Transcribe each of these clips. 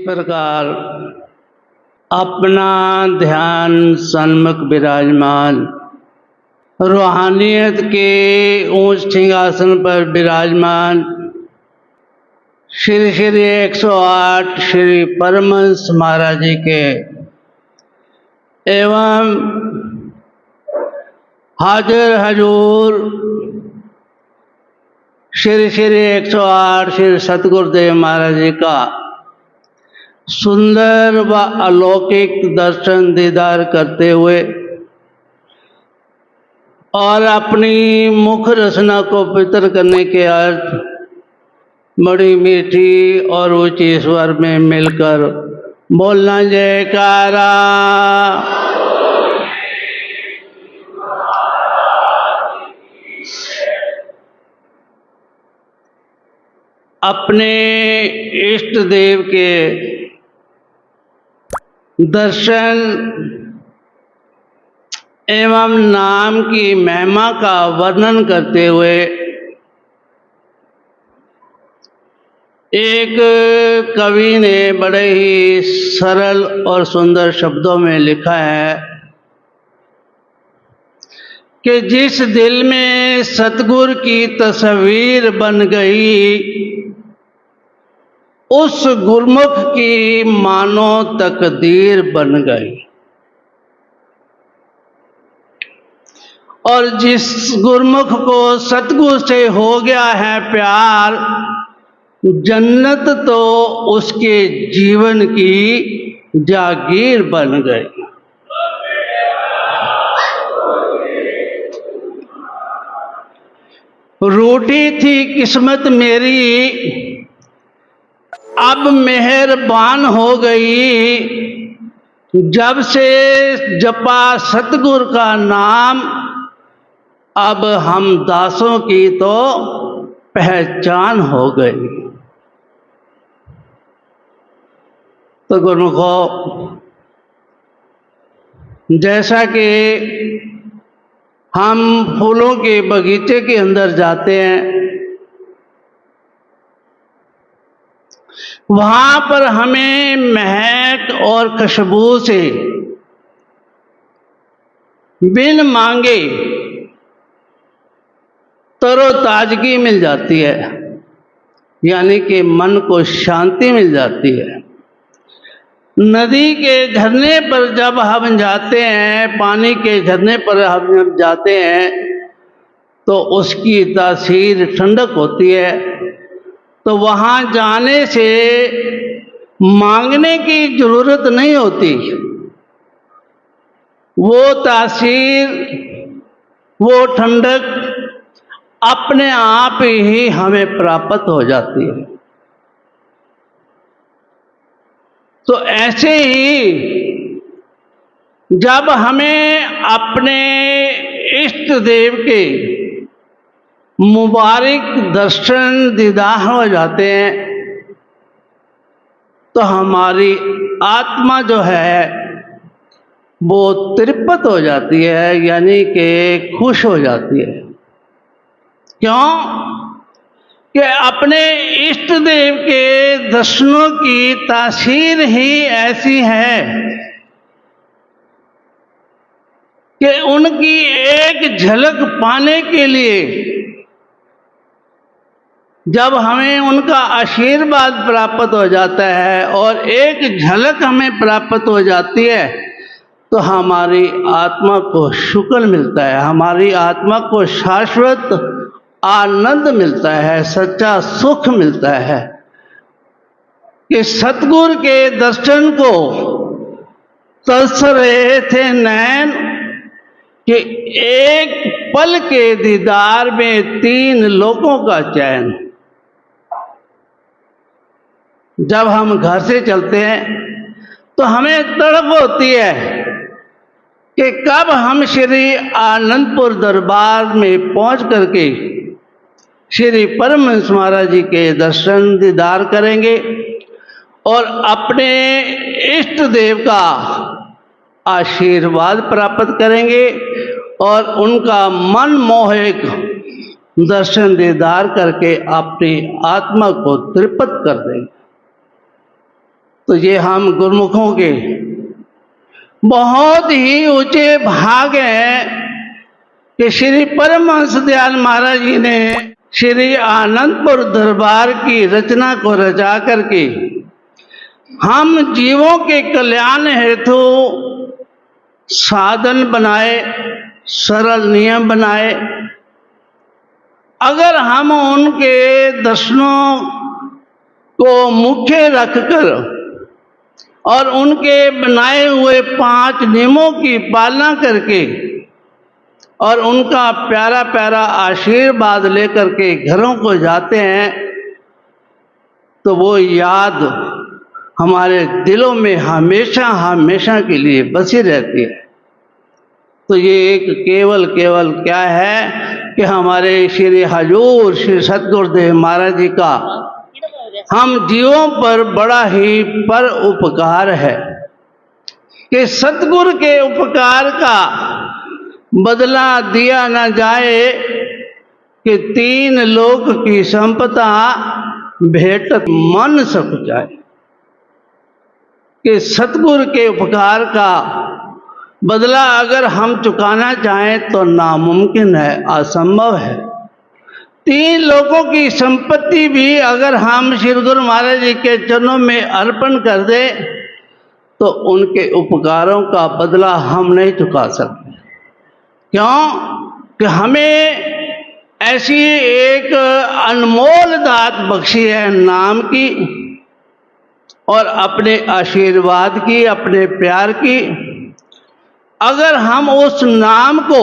प्रकार अपना ध्यान सन्मुख विराजमान रूहानियत के ऊंच सिंहासन पर विराजमान श्री श्री 108 श्री परमहंस महाराज जी के एवं हाजिर हजूर श्री श्री 108 श्री सतगुरुदेव महाराज जी का सुंदर व अलौकिक दर्शन दीदार करते हुए और अपनी मुख रचना को पवित्र करने के अर्थ बड़ी मीठी और ऊंची स्वर में मिलकर बोलना जयकारा। अपने इष्ट देव के दर्शन एवं नाम की महिमा का वर्णन करते हुए एक कवि ने बड़े ही सरल और सुंदर शब्दों में लिखा है कि जिस दिल में सतगुरु की तस्वीर बन गई उस गुरमुख की मानो तकदीर बन गई, और जिस गुरमुख को सतगुरु से हो गया है प्यार, जन्नत तो उसके जीवन की जागीर बन गई। रूठी थी किस्मत मेरी अब मेहरबान हो गई, जब से जपा सतगुरु का नाम अब हम दासों की तो पहचान हो गई। तो गुरुमुखो, जैसा कि हम फूलों के बगीचे के अंदर जाते हैं, वहां पर हमें महक और खुशबू से बिन मांगे तरोताजगी मिल जाती है, यानी कि मन को शांति मिल जाती है। नदी के झरने पर जब हम जाते हैं, पानी के झरने पर हम जब जाते हैं तो उसकी तासीर ठंडक होती है। तो वहाँ जाने से मांगने की जरूरत नहीं होती, वो तासीर, वो ठंडक अपने आप ही हमें प्राप्त हो जाती है। तो ऐसे ही जब हमें अपने इष्ट देव के मुबारक दर्शन दीदार हो जाते हैं तो हमारी आत्मा जो है वो तृप्त हो जाती है, यानी कि खुश हो जाती है। क्यों? कि अपने इष्ट देव के दर्शनों की तासीर ही ऐसी है कि उनकी एक झलक पाने के लिए जब हमें उनका आशीर्वाद प्राप्त हो जाता है और एक झलक हमें प्राप्त हो जाती है तो हमारी आत्मा को सुकून मिलता है, हमारी आत्मा को शाश्वत आनंद मिलता है, सच्चा सुख मिलता है। कि सतगुरु के दर्शन को तरस रहे थे नैन कि एक पल के दीदार में 3 लोगों का चैन। जब हम घर से चलते हैं तो हमें तड़प होती है कि कब हम श्री आनंदपुर दरबार में पहुंच करके श्री परमहंस महाराज जी के दर्शन दीदार करेंगे और अपने इष्ट देव का आशीर्वाद प्राप्त करेंगे और उनका मन मोहक दर्शन दीदार करके अपनी आत्मा को तृप्त कर देंगे। तो ये हम गुरुमुखों के बहुत ही ऊंचे भाग हैं कि श्री परमहंस दयाल महाराज जी ने श्री आनंदपुर दरबार की रचना को रचा करके हम जीवों के कल्याण हेतु साधन बनाए, सरल नियम बनाए। अगर हम उनके दर्शनों को मुख्य रखकर और उनके बनाए हुए 5 नियमों की पालना करके और उनका प्यारा प्यारा आशीर्वाद लेकर के घरों को जाते हैं तो वो याद हमारे दिलों में हमेशा हमेशा के लिए बसी रहती है। तो ये एक केवल क्या है कि हमारे श्री हजूर श्री सतगुरुदेव महाराज जी का हम जीवों पर बड़ा ही पर उपकार है कि सतगुरु के उपकार का बदला दिया न जाए कि 3 लोक की संपदा भेटत मन सक जाए। कि सतगुरु के उपकार का बदला अगर हम चुकाना चाहें तो नामुमकिन है, असंभव है। 3 लोगों की संपत्ति भी अगर हम श्री गुरु महाराज जी के चरणों में अर्पण कर दें तो उनके उपकारों का बदला हम नहीं चुका सकते। क्यों कि हमें ऐसी एक अनमोल दात बख्शी है नाम की और अपने आशीर्वाद की, अपने प्यार की। अगर हम उस नाम को,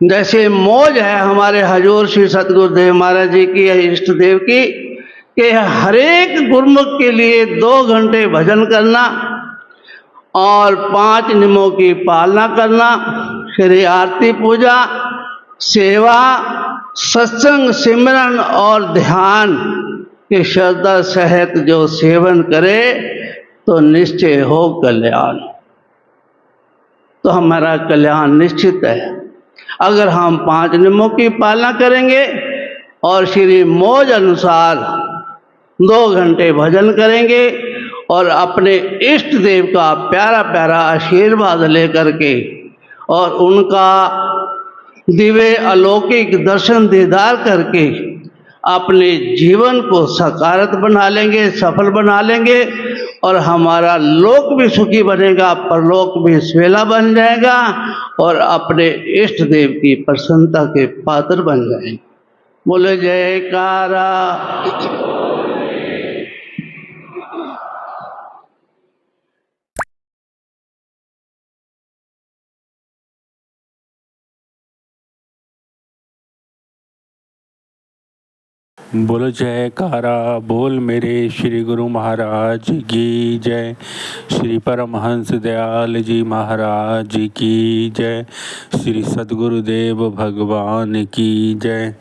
जैसे मौज है हमारे हजूर श्री सतगुरुदेव महाराज जी की, इष्ट देव की, कि हर एक गुरुमुख के लिए 2 घंटे भजन करना और 5 नियमों की पालना करना, श्री आरती पूजा, सेवा, सत्संग, सिमरन और ध्यान के श्रद्धा सहित जो सेवन करे तो निश्चय हो कल्याण। तो हमारा कल्याण निश्चित है अगर हम 5 नियमों की पालना करेंगे और श्री मौज अनुसार 2 घंटे भजन करेंगे और अपने इष्ट देव का प्यारा प्यारा आशीर्वाद लेकर के और उनका दिव्य अलौकिक दर्शन दीदार करके अपने जीवन को सकारात्मक बना लेंगे, सफल बना लेंगे और हमारा लोक भी सुखी बनेगा, परलोक भी स्वेला बन जाएगा और अपने इष्ट देव की प्रसन्नता के पात्र बन जाएंगे। बोले जयकारा। बोलो जयकारा बोल मेरे श्री गुरु महाराज की जय। श्री परमहंस दयाल जी महाराज की जय। श्री सद्गुरुदेव भगवान की जय।